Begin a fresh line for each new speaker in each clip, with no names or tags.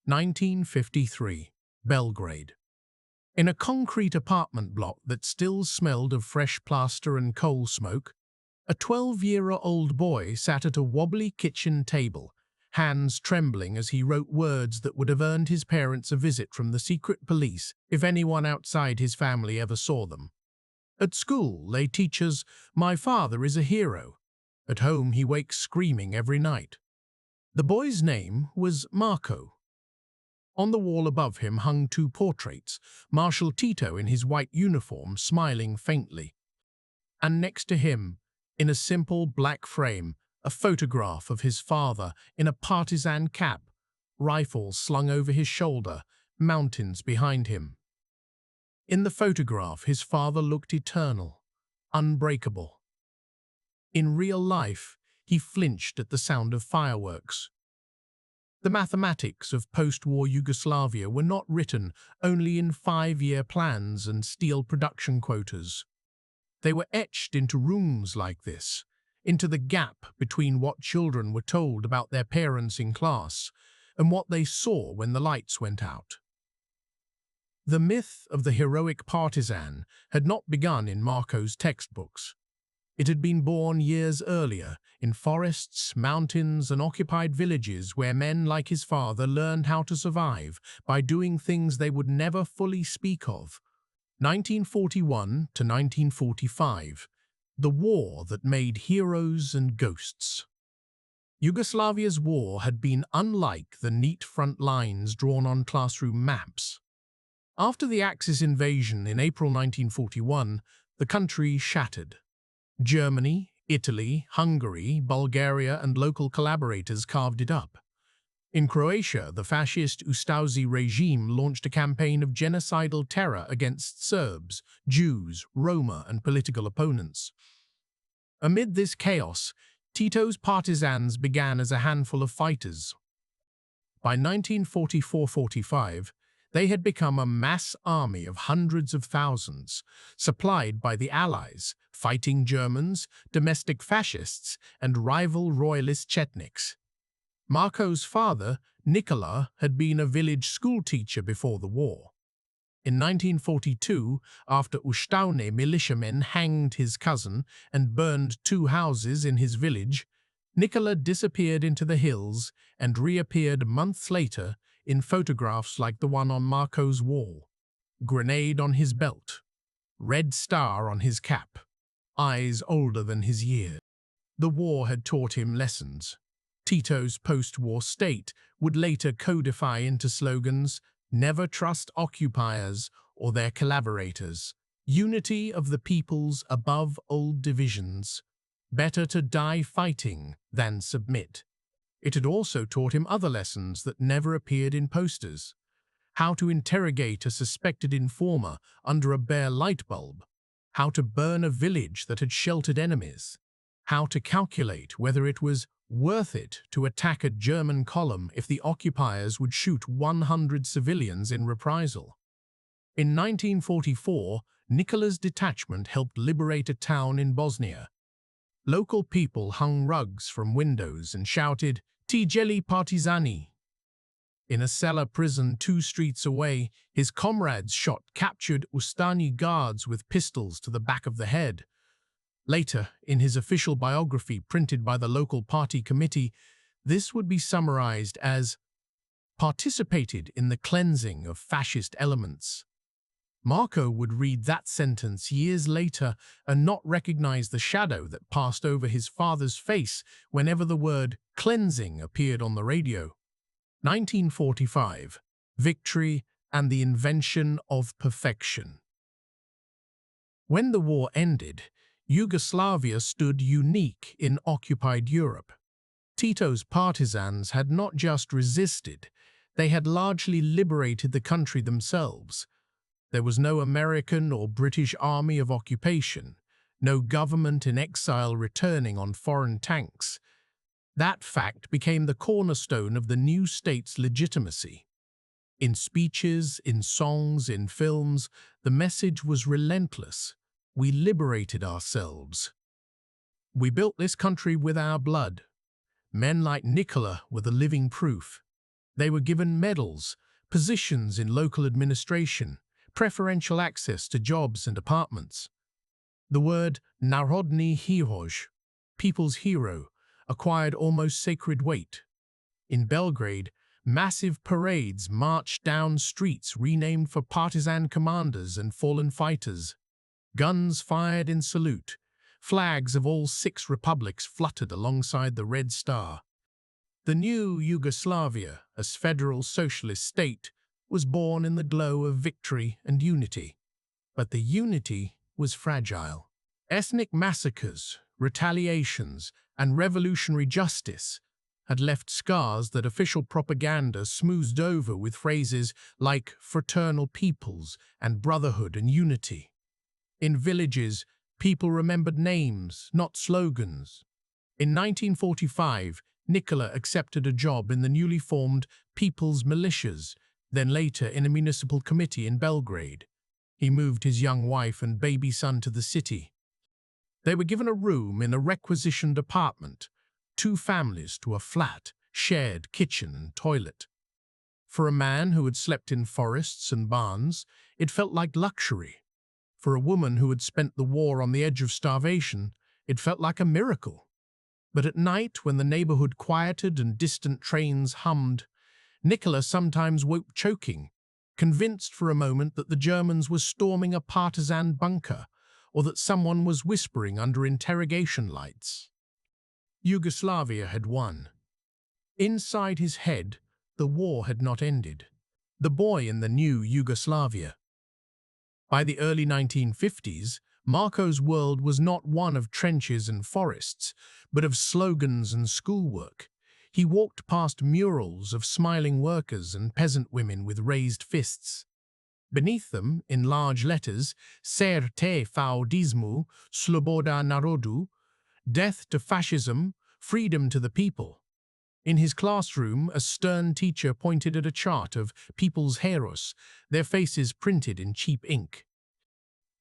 1953, Belgrade. In a concrete apartment block that still smelled of fresh plaster and coal smoke, a 12-year-old boy sat at a wobbly kitchen table, hands trembling as he wrote words that would have earned his parents a visit from the secret police if anyone outside his family ever saw them. At school, they teach us, "My father is a hero." At home, he wakes screaming every night. The boy's name was Marco. On the wall above him hung two portraits, Marshal Tito in his white uniform smiling faintly, and next to him, in a simple black frame, a photograph of his father in a partisan cap, rifle slung over his shoulder, mountains behind him. In the photograph, his father looked eternal, unbreakable. In real life, he flinched at the sound of fireworks. The mathematics of post-war Yugoslavia were not written only in 5-year plans and steel production quotas. They were etched into rooms like this, into the gap between what children were told about their parents in class and what they saw when the lights went out. The myth of the heroic partisan had not begun in Marco's textbooks. It had been born years earlier, in forests, mountains, and occupied villages where men like his father learned how to survive by doing things they would never fully speak of. 1941 to 1945, the war that made heroes and ghosts. Yugoslavia's war had been unlike the neat front lines drawn on classroom maps. After the Axis invasion in April 1941, the country shattered. Germany, Italy, Hungary, Bulgaria, and local collaborators carved it up. In Croatia, the fascist Ustaši regime launched a campaign of genocidal terror against Serbs, Jews, Roma, and political opponents. Amid this chaos, Tito's partisans began as a handful of fighters. By 1944-45, they had become a mass army of hundreds of thousands, supplied by the Allies, fighting Germans, domestic fascists, and rival royalist Chetniks. Marco's father, Nikola, had been a village schoolteacher before the war. In 1942, after Ustaše militiamen hanged his cousin and burned 2 houses in his village, Nikola disappeared into the hills and reappeared months later in photographs like the one on Marco's wall. Grenade on his belt, red star on his cap, eyes older than his years. The war had taught him lessons. Tito's post-war state would later codify into slogans, "Never trust occupiers or their collaborators," "Unity of the peoples above old divisions," "Better to die fighting than submit." It had also taught him other lessons that never appeared in posters. How to interrogate a suspected informer under a bare light bulb, how to burn a village that had sheltered enemies, how to calculate whether it was worth it to attack a German column if the occupiers would shoot 100 civilians in reprisal. In 1944, Nikola's detachment helped liberate a town in Bosnia. Local people hung rugs from windows and shouted, "Tijeli Partisani." In a cellar prison 2 streets away, his comrades shot captured Ustaše guards with pistols to the back of the head. Later, in his official biography printed by the local party committee, this would be summarized as "participated in the cleansing of fascist elements." Marco would read that sentence years later and not recognize the shadow that passed over his father's face whenever the word cleansing appeared on the radio. 1945, Victory and the Invention of Perfection. When the war ended, Yugoslavia stood unique in occupied Europe. Tito's partisans had not just resisted, they had largely liberated the country themselves. There was no American or British army of occupation, no government in exile returning on foreign tanks. That fact became the cornerstone of the new state's legitimacy. In speeches, in songs, in films, the message was relentless. We liberated ourselves. We built this country with our blood. Men like Nikola were the living proof. They were given medals, positions in local administration, preferential access to jobs and apartments. The word Narodny Heroj, people's hero, acquired almost sacred weight. In Belgrade, massive parades marched down streets renamed for partisan commanders and fallen fighters. Guns fired in salute. Flags of all 6 republics fluttered alongside the Red Star. The new Yugoslavia, as federal socialist state, was born in the glow of victory and unity. But the unity was fragile. Ethnic massacres, retaliations, and revolutionary justice had left scars that official propaganda smoothed over with phrases like fraternal peoples and brotherhood and unity. In villages, people remembered names, not slogans. In 1945, Nikola accepted a job in the newly formed People's Militias, then later in a municipal committee in Belgrade. He moved his young wife and baby son to the city. They were given a room in a requisitioned apartment, 2 families to a flat, shared kitchen and toilet. For a man who had slept in forests and barns, it felt like luxury. For a woman who had spent the war on the edge of starvation, it felt like a miracle. But at night, when the neighborhood quieted and distant trains hummed, Nikola sometimes woke choking, convinced for a moment that the Germans were storming a partisan bunker or that someone was whispering under interrogation lights. Yugoslavia had won. Inside his head, the war had not ended. The boy in the new Yugoslavia. By the early 1950s, Marko's world was not one of trenches and forests, but of slogans and schoolwork. He walked past murals of smiling workers and peasant women with raised fists. Beneath them, in large letters, Certe faudismu, sloboda narodu, death to fascism, freedom to the people. In his classroom, a stern teacher pointed at a chart of people's heroes, their faces printed in cheap ink.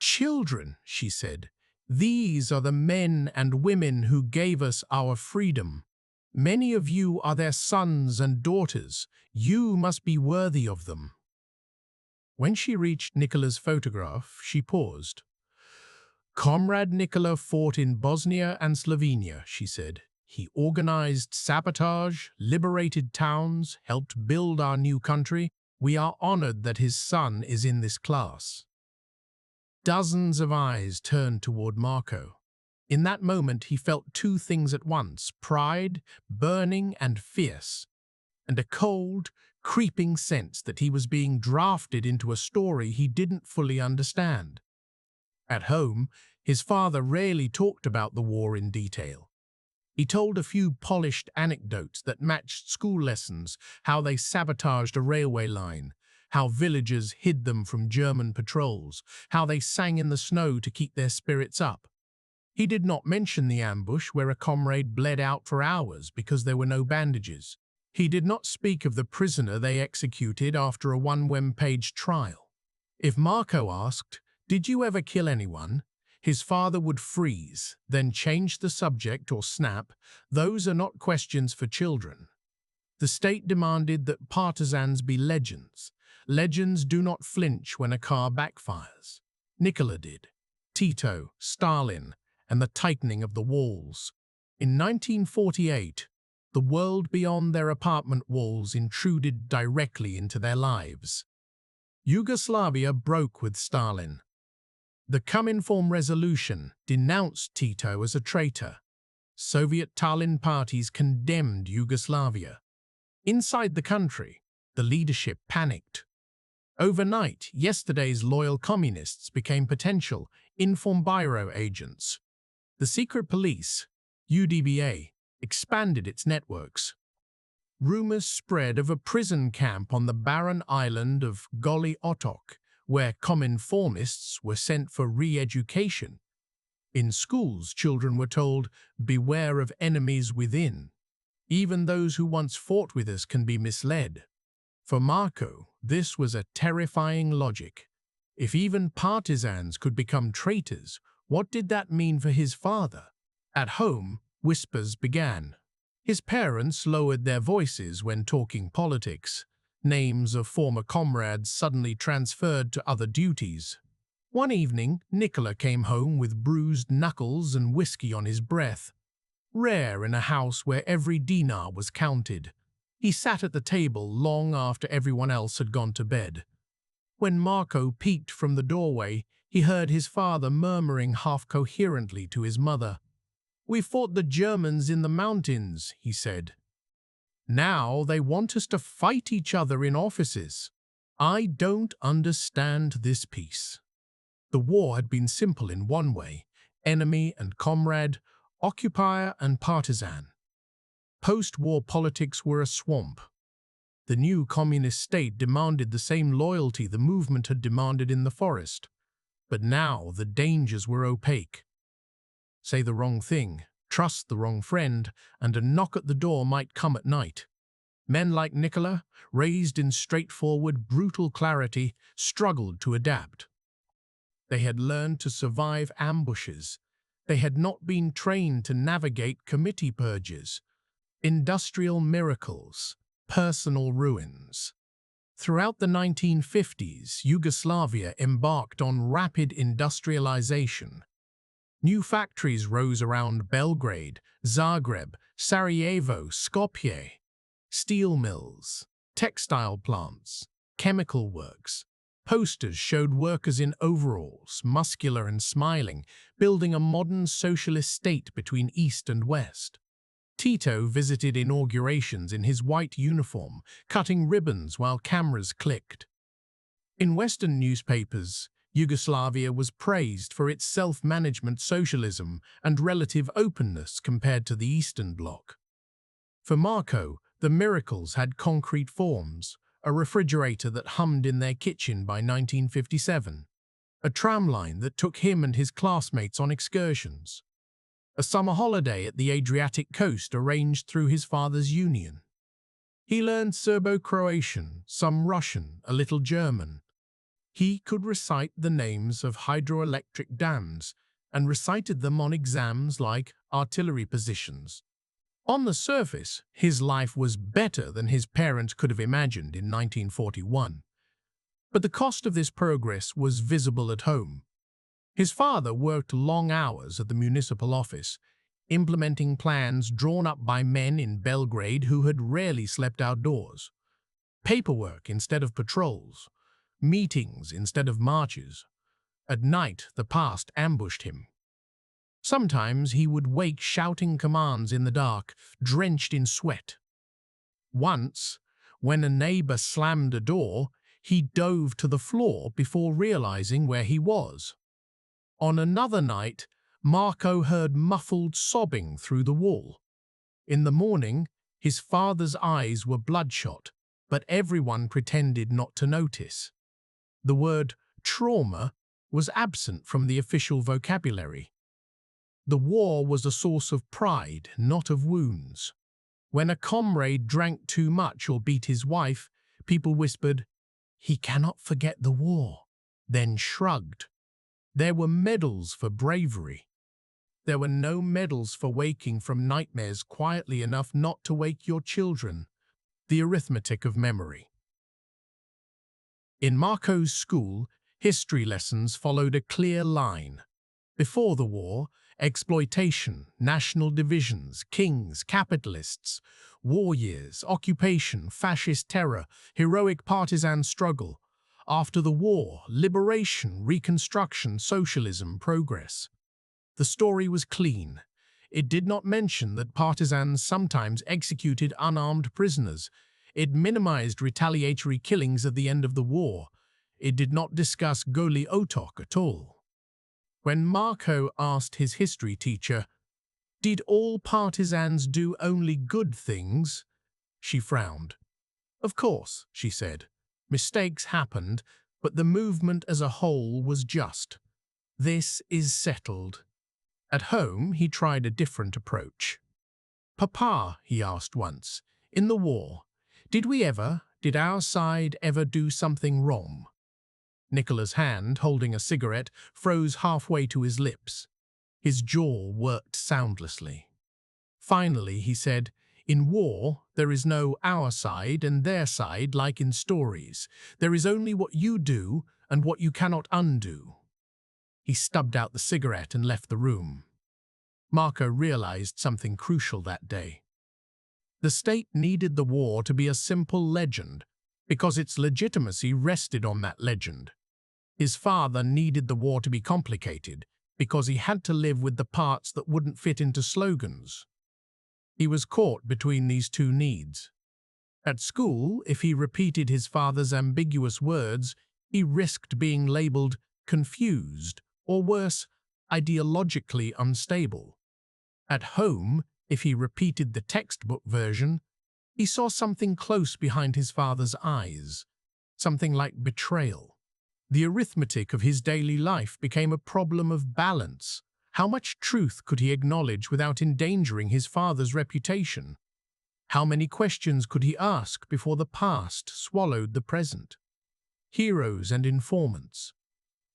"Children," she said, "these are the men and women who gave us our freedom. Many of you are their sons and daughters. You must be worthy of them." When she reached Nikola's photograph, she paused. "Comrade Nikola fought in Bosnia and Slovenia," she said. "He organized sabotage, liberated towns, helped build our new country. We are honored that his son is in this class." Dozens of eyes turned toward Marko. In that moment, he felt 2 things at once: pride, burning and fierce, and a cold, creeping sense that he was being drafted into a story he didn't fully understand. At home, his father rarely talked about the war in detail. He told a few polished anecdotes that matched school lessons: how they sabotaged a railway line, how villagers hid them from German patrols, how they sang in the snow to keep their spirits up. He did not mention the ambush where a comrade bled out for hours because there were no bandages. He did not speak of the prisoner they executed after a 1-page trial. If Marko asked, "Did you ever kill anyone?" his father would freeze, then change the subject or snap, "Those are not questions for children." The state demanded that partisans be legends. Legends do not flinch when a car backfires. Nikola did. Tito, Stalin, and the tightening of the walls. In 1948, the world beyond their apartment walls intruded directly into their lives. Yugoslavia broke with Stalin. The Cominform resolution denounced Tito as a traitor. Soviet Tallinn parties condemned Yugoslavia. Inside the country, the leadership panicked. Overnight, yesterday's loyal communists became potential Informbyrå agents. The secret police, UDBA, expanded its networks. Rumors spread of a prison camp on the barren island of Goli Otok, where Cominformists were sent for re-education. In schools, children were told, "Beware of enemies within. Even those who once fought with us can be misled." For Marko, this was a terrifying logic. If even partisans could become traitors, what did that mean for his father? At home, whispers began. His parents lowered their voices when talking politics. Names of former comrades suddenly transferred to other duties. One evening, Nicola came home with bruised knuckles and whiskey on his breath, rare in a house where every dinar was counted. He sat at the table long after everyone else had gone to bed. When Marco peeked from the doorway, he heard his father murmuring half-coherently to his mother. "We fought the Germans in the mountains," he said. "Now they want us to fight each other in offices. I don't understand this peace." The war had been simple in one way: enemy and comrade, occupier and partisan. Post-war politics were a swamp. The new communist state demanded the same loyalty the movement had demanded in the forest. But now the dangers were opaque. Say the wrong thing, trust the wrong friend, and a knock at the door might come at night. Men like Nicola, raised in straightforward, brutal clarity, struggled to adapt. They had learned to survive ambushes. They had not been trained to navigate committee purges, industrial miracles, personal ruins. Throughout the 1950s, Yugoslavia embarked on rapid industrialization. New factories rose around Belgrade, Zagreb, Sarajevo, Skopje. Steel mills, textile plants, chemical works. Posters showed workers in overalls, muscular and smiling, building a modern socialist state between East and West. Tito visited inaugurations in his white uniform, cutting ribbons while cameras clicked. In Western newspapers, Yugoslavia was praised for its self-management socialism and relative openness compared to the Eastern Bloc. For Marco, the miracles had concrete forms: a refrigerator that hummed in their kitchen by 1957, a tramline that took him and his classmates on excursions, a summer holiday at the Adriatic coast arranged through his father's union. He learned Serbo-Croatian, some Russian, a little German. He could recite the names of hydroelectric dams and recited them on exams like artillery positions. On the surface, his life was better than his parents could have imagined in 1941. But the cost of this progress was visible at home. His father worked long hours at the municipal office, implementing plans drawn up by men in Belgrade who had rarely slept outdoors. Paperwork instead of patrols, meetings instead of marches. At night, the past ambushed him. Sometimes he would wake shouting commands in the dark, drenched in sweat. Once, when a neighbor slammed a door, he dove to the floor before realizing where he was. On another night, Marco heard muffled sobbing through the wall. In the morning, his father's eyes were bloodshot, but everyone pretended not to notice. The word trauma was absent from the official vocabulary. The war was a source of pride, not of wounds. When a comrade drank too much or beat his wife, people whispered, "He cannot forget the war," then shrugged. There were medals for bravery. There were no medals for waking from nightmares quietly enough not to wake your children. The arithmetic of memory. In Marco's school, history lessons followed a clear line. Before the war, exploitation, national divisions, kings, capitalists, war years, occupation, fascist terror, heroic partisan struggle. After the war, liberation, reconstruction, socialism, progress. The story was clean. It did not mention that partisans sometimes executed unarmed prisoners. It minimized retaliatory killings at the end of the war. It did not discuss Goli Otok at all. When Marco asked his history teacher, "Did all partisans do only good things?" she frowned. "Of course," she said. "Mistakes happened, but the movement as a whole was just. This is settled." At home, he tried a different approach. "Papa," he asked once, "in the war, did our side ever do something wrong?" Nicola's hand, holding a cigarette, froze halfway to his lips. His jaw worked soundlessly. Finally, he said, In war, there is no our side and their side like in stories. There is only what you do and what you cannot undo. He stubbed out the cigarette and left the room. Marco realized something crucial that day. The state needed the war to be a simple legend because its legitimacy rested on that legend. His father needed the war to be complicated because he had to live with the parts that wouldn't fit into slogans. He was caught between these two needs. At school, if he repeated his father's ambiguous words, he risked being labeled confused or worse, ideologically unstable. At home, if he repeated the textbook version, he saw something close behind his father's eyes, something like betrayal. The arithmetic of his daily life became a problem of balance. How much truth could he acknowledge without endangering his father's reputation? How many questions could he ask before the past swallowed the present? Heroes and informants.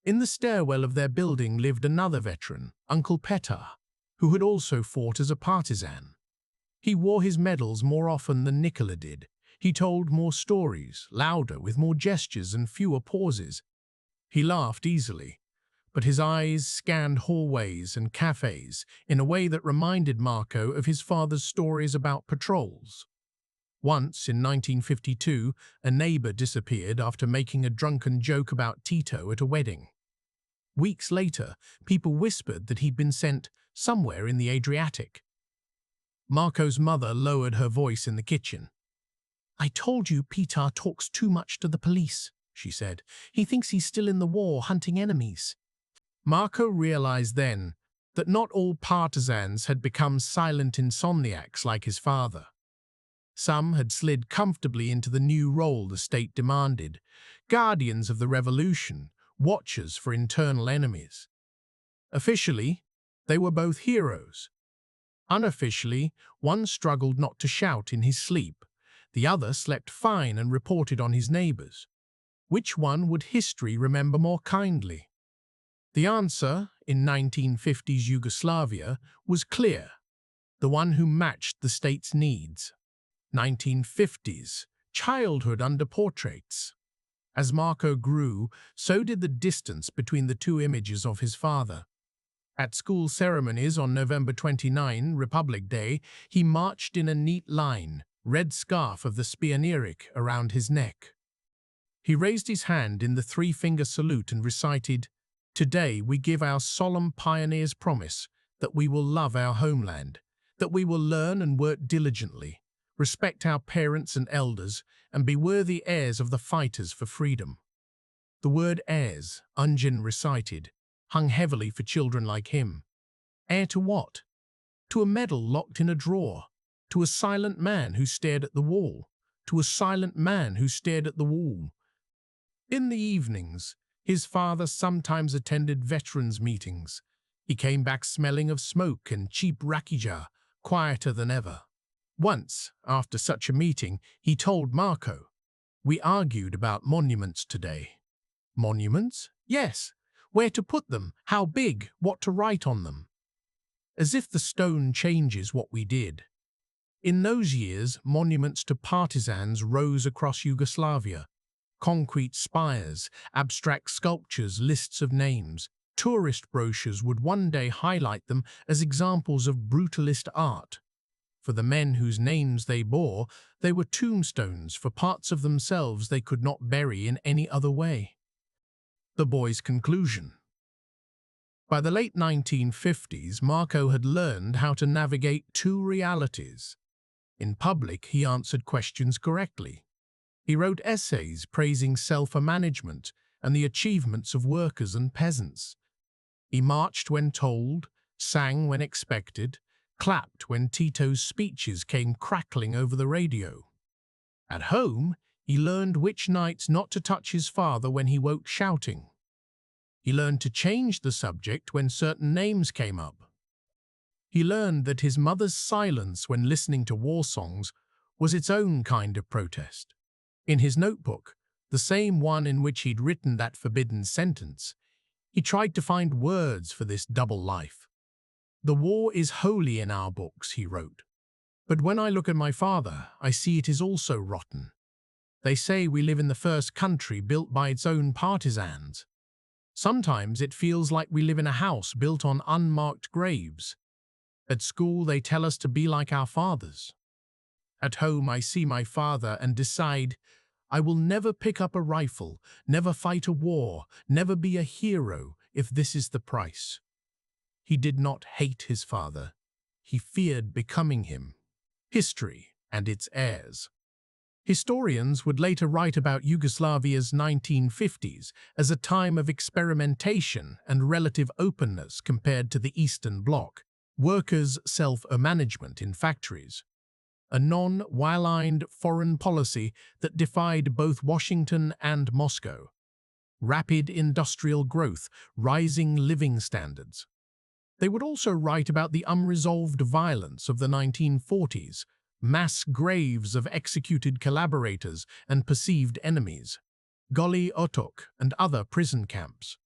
In the stairwell of their building lived another veteran, Uncle Petar, who had also fought as a partisan. He wore his medals more often than Nicola did. He told more stories, louder, with more gestures and fewer pauses. He laughed easily, but his eyes scanned hallways and cafes in a way that reminded Marco of his father's stories about patrols. Once, in 1952, a neighbor disappeared after making a drunken joke about Tito at a wedding. Weeks later, people whispered that he'd been sent somewhere in the Adriatic. Marco's mother lowered her voice in the kitchen. "I told you Petar talks too much to the police," she said. "He thinks he's still in the war hunting enemies." Marco realized then that not all partisans had become silent insomniacs like his father. Some had slid comfortably into the new role the state demanded, guardians of the revolution, watchers for internal enemies. Officially, they were both heroes. Unofficially, one struggled not to shout in his sleep, the other slept fine and reported on his neighbors. Which one would history remember more kindly? The answer, in 1950s Yugoslavia, was clear, the one who matched the state's needs. 1950s, childhood under portraits. As Marco grew, so did the distance between the two images of his father. At school ceremonies on November 29, Republic Day, he marched in a neat line, red scarf of the Spioneric around his neck. He raised his hand in the three-finger salute and recited, "Today we give our solemn pioneer's promise that we will love our homeland, that we will learn and work diligently, respect our parents and elders, and be worthy heirs of the fighters for freedom." The word heirs, Ungin recited, hung heavily for children like him. Heir to what? To a medal locked in a drawer, to a silent man who stared at the wall, to a silent man who stared at the wall. In the evenings, his father sometimes attended veterans' meetings. He came back smelling of smoke and cheap rakija, quieter than ever. Once, after such a meeting, he told Marco, "We argued about monuments today." Monuments? Yes. Where to put them, how big, what to write on them. As if the stone changes what we did. In those years, monuments to partisans rose across Yugoslavia. Concrete spires, abstract sculptures, lists of names. Tourist brochures would one day highlight them as examples of brutalist art. For the men whose names they bore, they were tombstones for parts of themselves they could not bury in any other way. The boy's conclusion. By the late 1950s, Marco had learned how to navigate two realities. In public, he answered questions correctly. He wrote essays praising self-management and the achievements of workers and peasants. He marched when told, sang when expected, clapped when Tito's speeches came crackling over the radio. At home, he learned which nights not to touch his father when he woke shouting. He learned to change the subject when certain names came up. He learned that his mother's silence when listening to war songs was its own kind of protest. In his notebook, the same one in which he'd written that forbidden sentence, he tried to find words for this double life. "The war is holy in our books," he wrote. But when I look at my father, I see it is also rotten. They say we live in the first country built by its own partisans. Sometimes it feels like we live in a house built on unmarked graves. At school, they tell us to be like our fathers. At home, I see my father and decide I will never pick up a rifle, never fight a war, never be a hero if this is the price. He did not hate his father. He feared becoming him. History and its heirs. Historians would later write about Yugoslavia's 1950s as a time of experimentation and relative openness compared to the Eastern Bloc, workers' self-management in factories, a non-aligned foreign policy that defied both Washington and Moscow, rapid industrial growth, rising living standards. They would also write about the unresolved violence of the 1940s, mass graves of executed collaborators and perceived enemies, Goli Otok and other prison camps.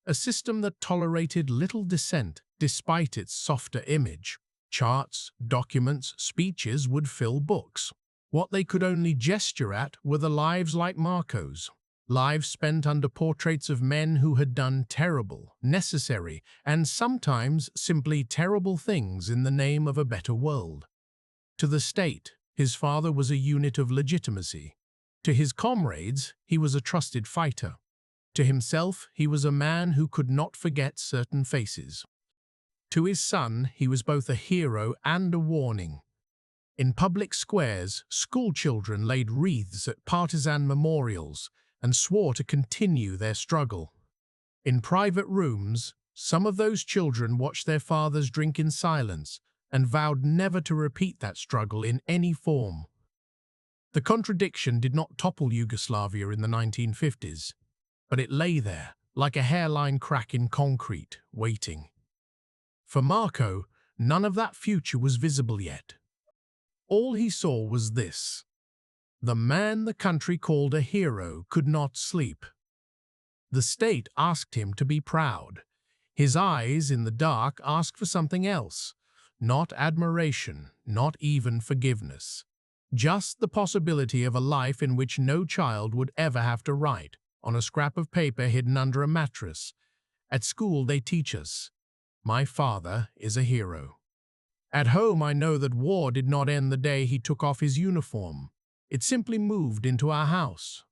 A system that tolerated little dissent despite its softer image. Charts, documents, speeches would fill books. What they could only gesture at were the lives like Marco's, lives spent under portraits of men who had done terrible, necessary, and sometimes simply terrible things in the name of a better world. To the state, his father was a unit of legitimacy. To his comrades, he was a trusted fighter. To himself, he was a man who could not forget certain faces. To his son, he was both a hero and a warning. In public squares, schoolchildren laid wreaths at partisan memorials and swore to continue their struggle. In private rooms, some of those children watched their fathers drink in silence and vowed never to repeat that struggle in any form. The contradiction did not topple Yugoslavia in the 1950s, but it lay there, like a hairline crack in concrete, waiting. For Marco, none of that future was visible yet. All he saw was this. The man the country called a hero could not sleep. The state asked him to be proud. His eyes, in the dark, asked for something else. Not admiration, not even forgiveness. Just the possibility of a life in which no child would ever have to write, on a scrap of paper hidden under a mattress. At school they teach us, my father is a hero. At home I know that war did not end the day he took off his uniform. It simply moved into our house.